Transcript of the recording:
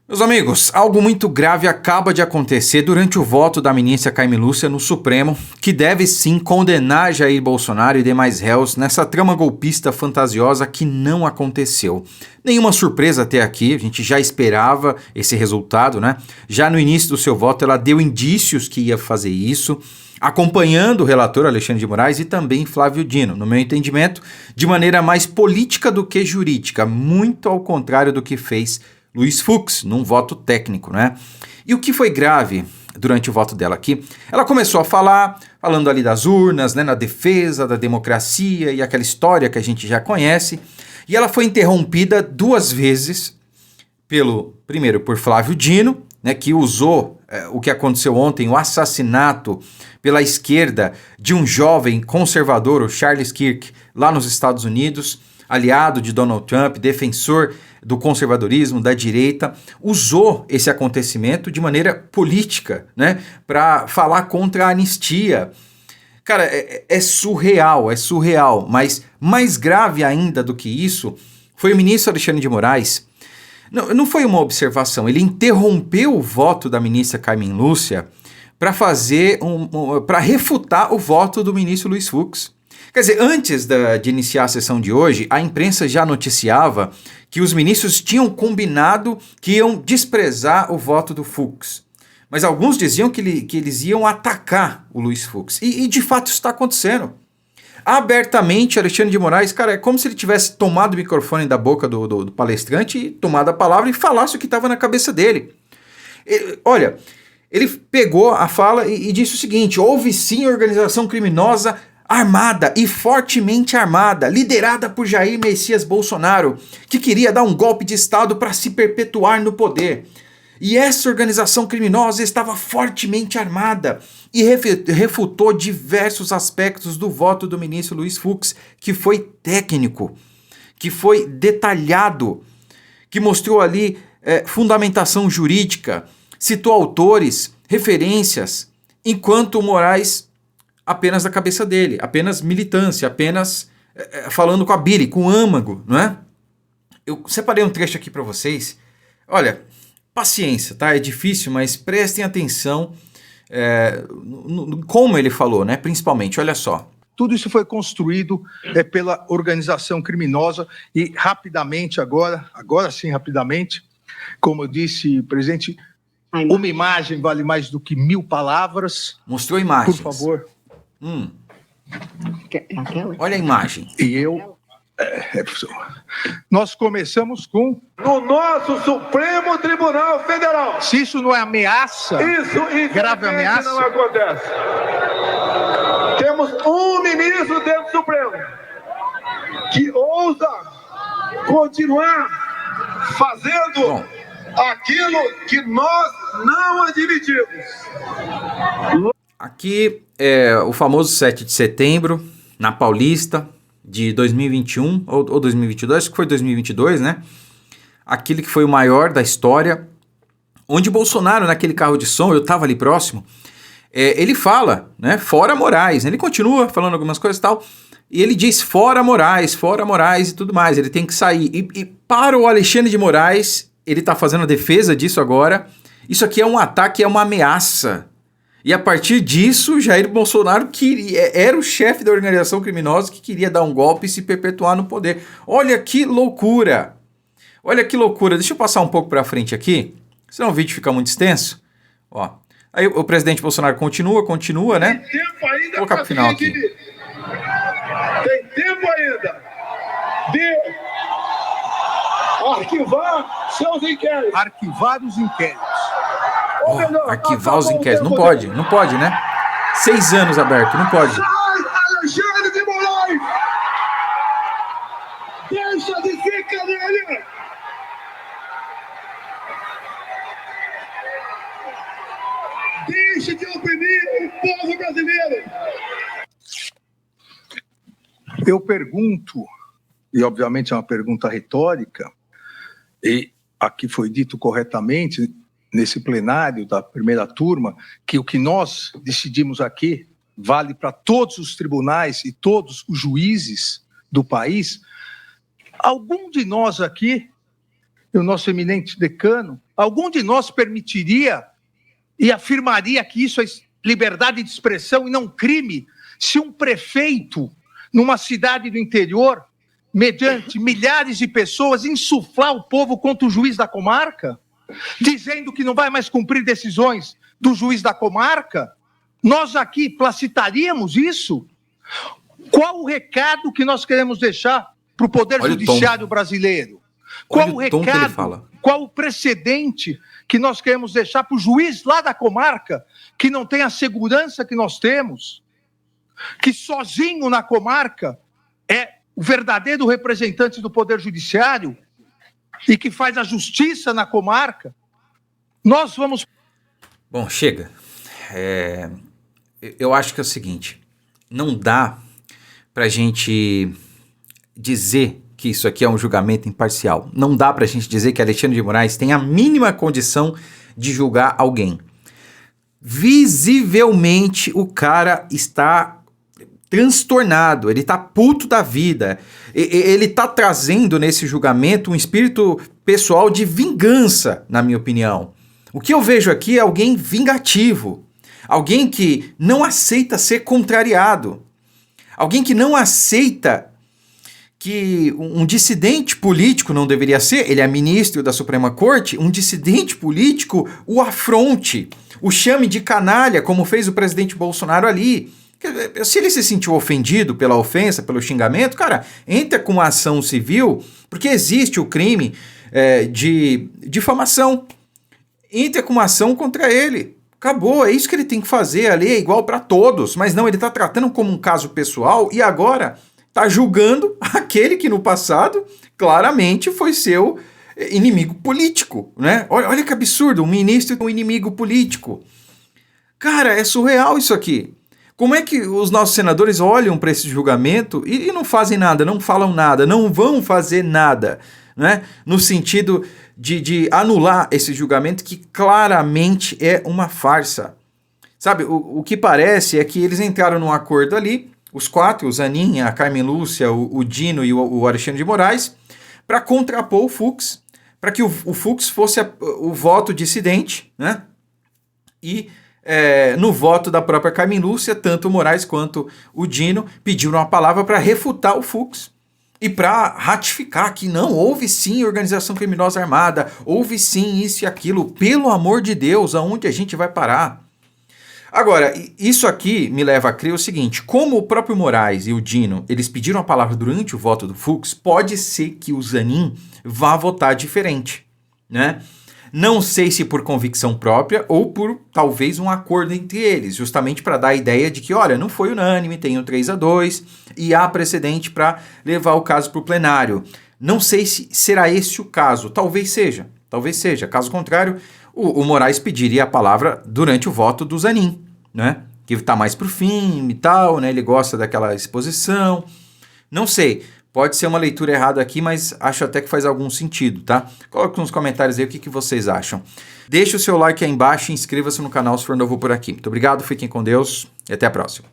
Meus amigos, algo muito grave acaba de acontecer durante o voto da ministra Carmen Lúcia no Supremo, que deve sim condenar Jair Bolsonaro e demais réus nessa trama golpista fantasiosa que não aconteceu. Nenhuma surpresa até aqui, a gente já esperava esse resultado, né? Já no início do seu voto ela deu indícios que ia fazer isso, acompanhando o relator Alexandre de Moraes e também Flávio Dino, no meu entendimento, de maneira mais política do que jurídica, muito ao contrário do que fez Luiz Fux, num voto técnico, né? E o que foi grave durante o voto dela aqui, ela começou a falando ali das urnas, né, na defesa da democracia e aquela história que a gente já conhece, e ela foi interrompida duas vezes primeiro por Flávio Dino, né, que usou o que aconteceu ontem, o assassinato pela esquerda de um jovem conservador, o Charles Kirk, lá nos Estados Unidos, aliado de Donald Trump, defensor do conservadorismo, da direita, usou esse acontecimento de maneira política, né, para falar contra a anistia. Cara, é surreal, mas mais grave ainda do que isso foi o ministro Alexandre de Moraes. Não foi uma observação, ele interrompeu o voto da ministra Carmen Lúcia para para refutar o voto do ministro Luiz Fux. Quer dizer, antes de iniciar a sessão de hoje, a imprensa já noticiava que os ministros tinham combinado que iam desprezar o voto do Fux. Mas alguns diziam que eles iam atacar o Luiz Fux. E de fato isso está acontecendo. Abertamente, Alexandre de Moraes, cara, é como se ele tivesse tomado o microfone da boca do palestrante, e tomado a palavra e falasse o que estava na cabeça dele. Ele pegou a fala e disse o seguinte: houve sim organização criminosa armada e fortemente armada, liderada por Jair Messias Bolsonaro, que queria dar um golpe de Estado para se perpetuar no poder. E essa organização criminosa estava fortemente armada e refutou diversos aspectos do voto do ministro Luiz Fux, que foi técnico, que foi detalhado, que mostrou ali fundamentação jurídica, citou autores, referências, enquanto o Moraes apenas da cabeça dele, apenas militância, apenas falando com a bile, com o âmago, não é? Eu separei um trecho aqui para vocês. Olha, paciência, tá? É difícil, mas prestem atenção como ele falou, né? Principalmente, olha só. Tudo isso foi construído pela organização criminosa e rapidamente agora sim, rapidamente, como eu disse, presidente, uma imagem vale mais do que 1000 palavras. Mostrou imagens. Por favor. Olha a imagem. E eu... nós começamos com... No nosso Supremo Tribunal Federal. Se isso não é ameaça... Isso grave ameaça... não acontece. Temos um ministro dentro do Supremo que ousa continuar fazendo aquilo que nós não admitimos. Aqui é o famoso 7 de setembro, na Paulista, de 2021 ou 2022, acho que foi 2022, né? Aquele que foi o maior da história, onde Bolsonaro, naquele carro de som, eu estava ali próximo, ele fala, né? Fora Moraes, ele continua falando algumas coisas e tal, e ele diz fora Moraes e tudo mais, ele tem que sair. E para o Alexandre de Moraes, ele está fazendo a defesa disso agora, isso aqui é um ataque, é uma ameaça. E a partir disso, Jair Bolsonaro era o chefe da organização criminosa que queria dar um golpe e se perpetuar no poder. Olha que loucura! Olha que loucura! Deixa eu passar um pouco para frente aqui, senão o vídeo fica muito extenso. Ó, aí o presidente Bolsonaro continua, né? Tem tempo ainda. Vou colocar pro final aqui. Tem tempo ainda de arquivar seus inquéritos. Arquivar os inquéritos. Arquivar os inquéritos. Não pode, né? 6 anos aberto, não pode. Sai, Alexandre de Moraes! Deixa de ser cadeira! Deixe de oprimir o povo brasileiro! Eu pergunto, e obviamente é uma pergunta retórica, e aqui foi dito corretamente nesse plenário da primeira turma, que o que nós decidimos aqui vale para todos os tribunais e todos os juízes do país. Algum de nós aqui e o nosso eminente decano, algum de nós permitiria e afirmaria que isso é liberdade de expressão e não crime, se um prefeito, numa cidade do interior, mediante milhares de pessoas, insuflar o povo contra o juiz da comarca, dizendo que não vai mais cumprir decisões do juiz da comarca? Nós aqui placitaríamos isso? Qual o recado que nós queremos deixar para o Poder Judiciário brasileiro? Qual o recado, qual o precedente que nós queremos deixar para o juiz lá da comarca, que não tem a segurança que nós temos, que sozinho na comarca é o verdadeiro representante do Poder Judiciário e que faz a justiça na comarca? Nós vamos... Bom, chega. Eu acho que é o seguinte, não dá para a gente dizer que isso aqui é um julgamento imparcial. Não dá para a gente dizer que Alexandre de Moraes tem a mínima condição de julgar alguém. Visivelmente o cara está transtornado, ele está puto da vida. Ele está trazendo nesse julgamento um espírito pessoal de vingança, na minha opinião. O que eu vejo aqui é alguém vingativo, alguém que não aceita ser contrariado, alguém que não aceita que um dissidente político não deveria ser, ele é ministro da Suprema Corte, um dissidente político o afronte, o chame de canalha, como fez o presidente Bolsonaro ali. Se ele se sentiu ofendido pela ofensa, pelo xingamento, cara, entra com uma ação civil, porque existe o crime de difamação. Entra com uma ação contra ele. Acabou, é isso que ele tem que fazer. A lei é igual para todos, mas não, ele está tratando como um caso pessoal e agora está julgando aquele que no passado claramente foi seu inimigo político, né? Olha que absurdo, um ministro é um inimigo político. Cara, é surreal isso aqui. Como é que os nossos senadores olham para esse julgamento e não fazem nada, não falam nada, não vão fazer nada, né? No sentido de anular esse julgamento que claramente é uma farsa. Sabe, o que parece é que eles entraram num acordo ali, os quatro, o Zanin, a Carmen Lúcia, o Dino e o Alexandre de Moraes, para contrapor o Fux, para que o Fux fosse o voto dissidente, né? E no voto da própria Carmen Lúcia, tanto o Moraes quanto o Dino pediram a palavra para refutar o Fux e para ratificar que não, houve sim organização criminosa armada, houve sim isso e aquilo, pelo amor de Deus, aonde a gente vai parar? Agora, isso aqui me leva a crer o seguinte, como o próprio Moraes e o Dino, eles pediram a palavra durante o voto do Fux, pode ser que o Zanin vá votar diferente, né? Não sei se por convicção própria ou por talvez um acordo entre eles, justamente para dar a ideia de que, olha, não foi unânime, tem um 3-2 e há precedente para levar o caso para o plenário. Não sei se será esse o caso, talvez seja. Caso contrário, o Moraes pediria a palavra durante o voto do Zanin, né? Que está mais para o fim e tal, né? Ele gosta daquela exposição. Não sei. Pode ser uma leitura errada aqui, mas acho até que faz algum sentido, tá? Coloque nos comentários aí o que vocês acham. Deixe o seu like aí embaixo e inscreva-se no canal se for novo por aqui. Muito obrigado, fiquem com Deus e até a próxima.